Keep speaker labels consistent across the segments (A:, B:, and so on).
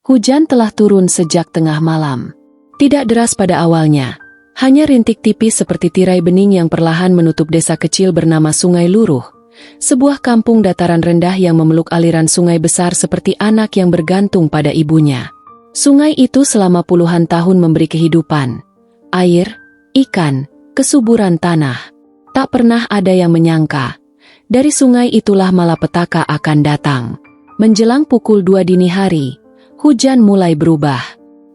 A: Hujan telah turun sejak tengah malam. Tidak deras pada awalnya, hanya rintik tipis seperti tirai bening yang perlahan menutup desa kecil bernama Sungai Luruh, sebuah kampung dataran rendah yang memeluk aliran sungai besar seperti anak yang bergantung pada ibunya. Sungai itu selama puluhan tahun memberi kehidupan, air, ikan, kesuburan tanah. Tak pernah ada yang menyangka, dari sungai itulah malapetaka akan datang. Menjelang pukul 2 dini hari, hujan mulai berubah.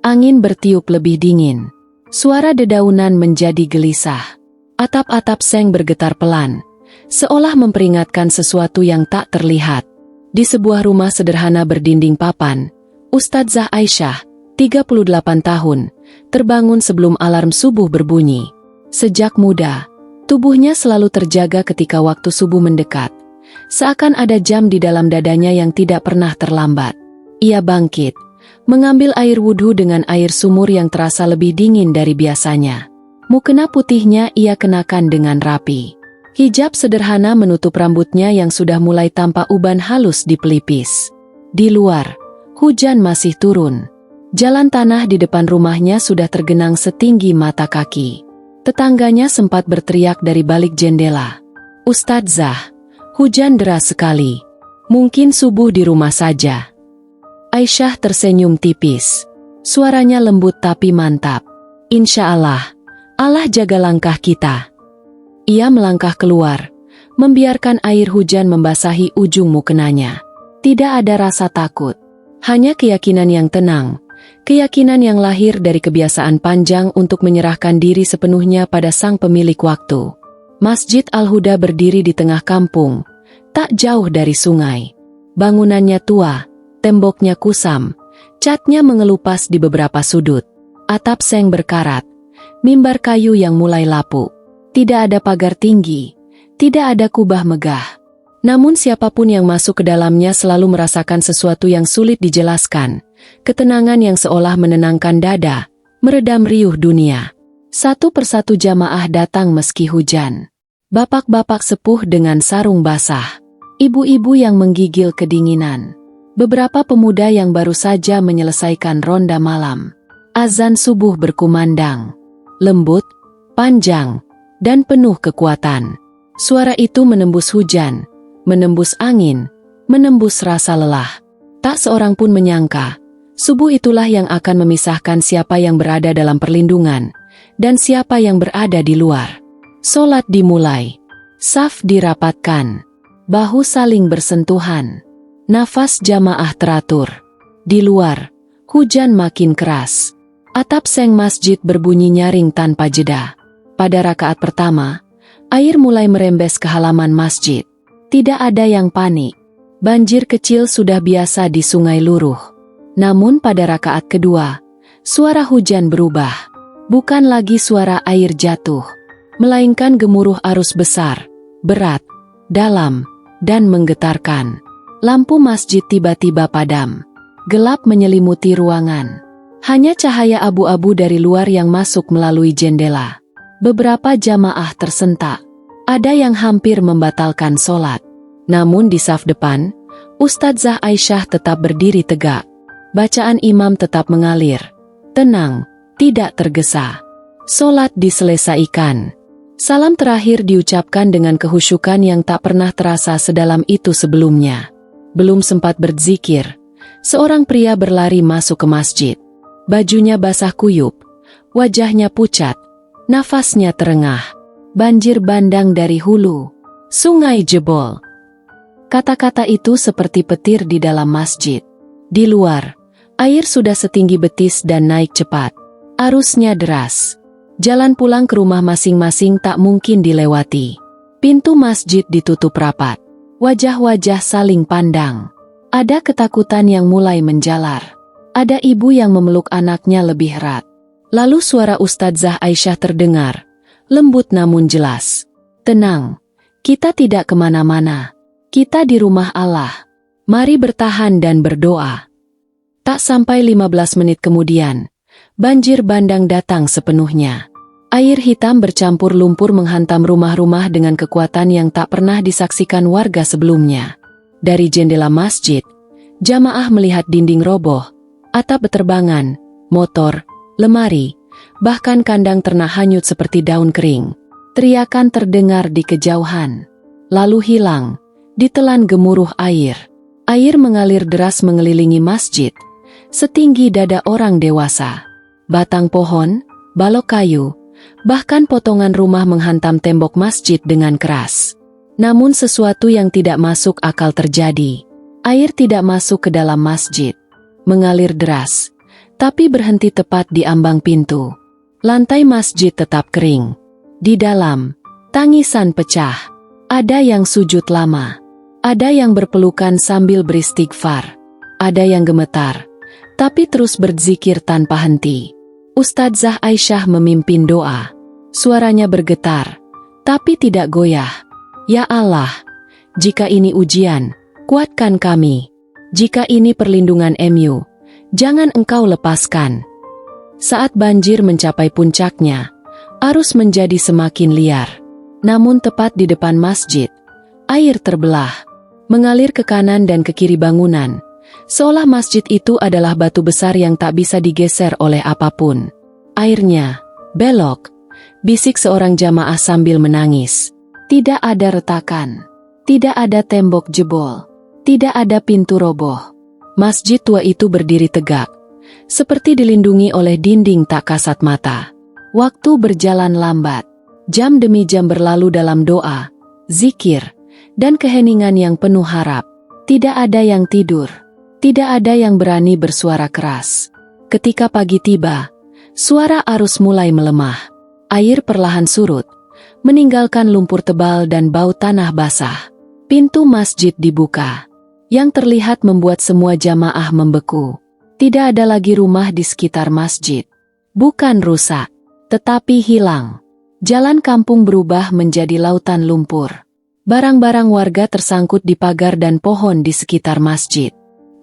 A: Angin bertiup lebih dingin. Suara dedaunan menjadi gelisah. Atap-atap seng bergetar pelan, seolah memperingatkan sesuatu yang tak terlihat. Di sebuah rumah sederhana berdinding papan, Ustadzah Aisyah, 38 tahun, terbangun sebelum alarm subuh berbunyi. Sejak muda, tubuhnya selalu terjaga ketika waktu subuh mendekat. Seakan ada jam di dalam dadanya yang tidak pernah terlambat. Ia bangkit, mengambil air wudhu dengan air sumur yang terasa lebih dingin dari biasanya. Mukena putihnya ia kenakan dengan rapi. Hijab sederhana menutup rambutnya yang sudah mulai tampak uban halus di pelipis. Di luar, hujan masih turun. Jalan tanah di depan rumahnya sudah tergenang setinggi mata kaki. Tetangganya sempat berteriak dari balik jendela. "Ustadzah, hujan deras sekali. Mungkin subuh di rumah saja." Aisyah tersenyum tipis. Suaranya lembut tapi mantap. "Insya Allah, Allah jaga langkah kita." Ia melangkah keluar, membiarkan air hujan membasahi ujung mukenanya. Tidak ada rasa takut, hanya keyakinan yang tenang, keyakinan yang lahir dari kebiasaan panjang untuk menyerahkan diri sepenuhnya pada sang pemilik waktu. Masjid Al-Huda berdiri di tengah kampung, tak jauh dari sungai. Bangunannya tua, temboknya kusam, catnya mengelupas di beberapa sudut. Atap seng berkarat, mimbar kayu yang mulai lapuk. Tidak ada pagar tinggi, tidak ada kubah megah. Namun siapapun yang masuk ke dalamnya selalu merasakan sesuatu yang sulit dijelaskan. Ketenangan yang seolah menenangkan dada, meredam riuh dunia. Satu persatu jamaah datang meski hujan. Bapak-bapak sepuh dengan sarung basah. Ibu-ibu yang menggigil kedinginan. Beberapa pemuda yang baru saja menyelesaikan ronda malam. Azan subuh berkumandang. Lembut, panjang, dan penuh kekuatan. Suara itu menembus hujan, menembus angin, menembus rasa lelah. Tak seorang pun menyangka, subuh itulah yang akan memisahkan siapa yang berada dalam perlindungan, dan siapa yang berada di luar. Solat dimulai. Saf dirapatkan. Bahu saling bersentuhan. Nafas jamaah teratur. Di luar, hujan makin keras. Atap seng masjid berbunyi nyaring tanpa jeda. Pada rakaat pertama, air mulai merembes ke halaman masjid. Tidak ada yang panik. Banjir kecil sudah biasa di Sungai Luruh. Namun pada rakaat kedua, suara hujan berubah. Bukan lagi suara air jatuh, melainkan gemuruh arus besar, berat, dalam, dan menggetarkan. Lampu masjid tiba-tiba padam. Gelap menyelimuti ruangan. Hanya cahaya abu-abu dari luar yang masuk melalui jendela. Beberapa jamaah tersentak. Ada yang hampir membatalkan solat. Namun di saf depan, Ustadzah Aisyah tetap berdiri tegak. Bacaan imam tetap mengalir. Tenang, tidak tergesa. Solat diselesaikan. Salam terakhir diucapkan dengan kehusyukan yang tak pernah terasa sedalam itu sebelumnya. Belum sempat berzikir, seorang pria berlari masuk ke masjid. Bajunya basah kuyup, wajahnya pucat, nafasnya terengah. Banjir bandang dari hulu, sungai jebol. Kata-kata itu seperti petir di dalam masjid. Di luar, air sudah setinggi betis dan naik cepat. Arusnya deras. Jalan pulang ke rumah masing-masing tak mungkin dilewati. Pintu masjid ditutup rapat. Wajah-wajah saling pandang. Ada ketakutan yang mulai menjalar. Ada ibu yang memeluk anaknya lebih erat. Lalu suara Ustadzah Aisyah terdengar, lembut namun jelas. "Tenang, kita tidak kemana-mana. Kita di rumah Allah. Mari bertahan dan berdoa." Tak sampai 15 menit kemudian, banjir bandang datang sepenuhnya. Air hitam bercampur lumpur menghantam rumah-rumah dengan kekuatan yang tak pernah disaksikan warga sebelumnya. Dari jendela masjid, jamaah melihat dinding roboh, Atap beterbangan, motor, lemari, bahkan kandang ternak hanyut seperti daun kering. Teriakan terdengar di kejauhan. Lalu hilang, ditelan gemuruh air. Air mengalir deras mengelilingi masjid, setinggi dada orang dewasa. Batang pohon, balok kayu, bahkan potongan rumah menghantam tembok masjid dengan keras. Namun sesuatu yang tidak masuk akal terjadi. Air tidak masuk ke dalam masjid. Mengalir deras, tapi berhenti tepat di ambang pintu. Lantai masjid tetap kering. Di dalam, tangisan pecah. Ada yang sujud lama. Ada yang berpelukan sambil beristighfar. Ada yang gemetar, tapi terus berzikir tanpa henti. Ustadzah Aisyah memimpin doa. Suaranya bergetar, tapi tidak goyah. Ya Allah, jika ini ujian, kuatkan kami. Jika ini perlindungan MU, jangan Engkau lepaskan. Saat banjir mencapai puncaknya, arus menjadi semakin liar. Namun tepat di depan masjid, air terbelah, mengalir ke kanan dan ke kiri bangunan, seolah masjid itu adalah batu besar yang tak bisa digeser oleh apapun. Airnya belok, bisik seorang jamaah sambil menangis. Tidak ada retakan, tidak ada tembok jebol, tidak ada pintu roboh. Masjid tua itu berdiri tegak, seperti dilindungi oleh dinding tak kasat mata. Waktu berjalan lambat, jam demi jam berlalu dalam doa, zikir, dan keheningan yang penuh harap. Tidak ada yang tidur, tidak ada yang berani bersuara keras. Ketika pagi tiba, suara arus mulai melemah. Air perlahan surut, meninggalkan lumpur tebal dan bau tanah basah. Pintu masjid dibuka. Yang terlihat membuat semua jamaah membeku. Tidak ada lagi rumah di sekitar masjid. Bukan rusak, tetapi hilang. Jalan kampung berubah menjadi lautan lumpur. Barang-barang warga tersangkut di pagar dan pohon di sekitar masjid.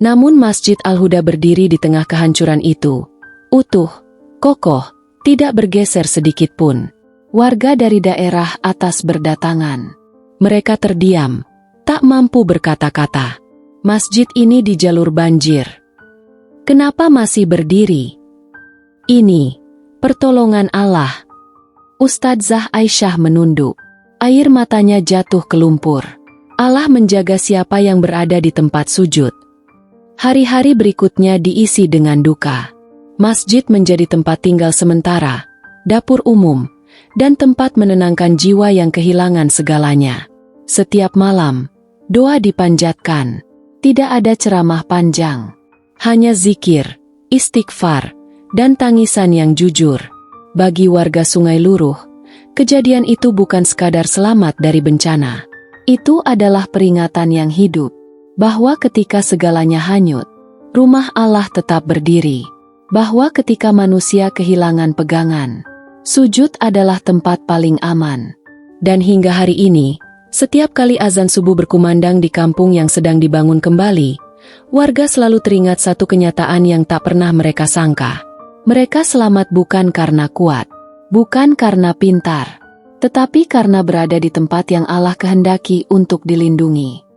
A: Namun Masjid Al-Huda berdiri di tengah kehancuran itu. Utuh, kokoh, tidak bergeser sedikit pun. Warga dari daerah atas berdatangan. Mereka terdiam, tak mampu berkata-kata. Masjid ini di jalur banjir. Kenapa masih berdiri? Ini pertolongan Allah. Ustadzah Aisyah menunduk. Air matanya jatuh ke lumpur. Allah menjaga siapa yang berada di tempat sujud. Hari-hari berikutnya diisi dengan duka. Masjid menjadi tempat tinggal sementara, dapur umum, dan tempat menenangkan jiwa yang kehilangan segalanya. Setiap malam, doa dipanjatkan. Tidak ada ceramah panjang. Hanya zikir, istighfar, dan tangisan yang jujur. Bagi warga Sungai Luruh, kejadian itu bukan sekadar selamat dari bencana. Itu adalah peringatan yang hidup, bahwa ketika segalanya hanyut, rumah Allah tetap berdiri. Bahwa ketika manusia kehilangan pegangan, sujud adalah tempat paling aman. Dan hingga hari ini, setiap kali azan subuh berkumandang di kampung yang sedang dibangun kembali, warga selalu teringat satu kenyataan yang tak pernah mereka sangka. Mereka selamat bukan karena kuat, bukan karena pintar, tetapi karena berada di tempat yang Allah kehendaki untuk dilindungi.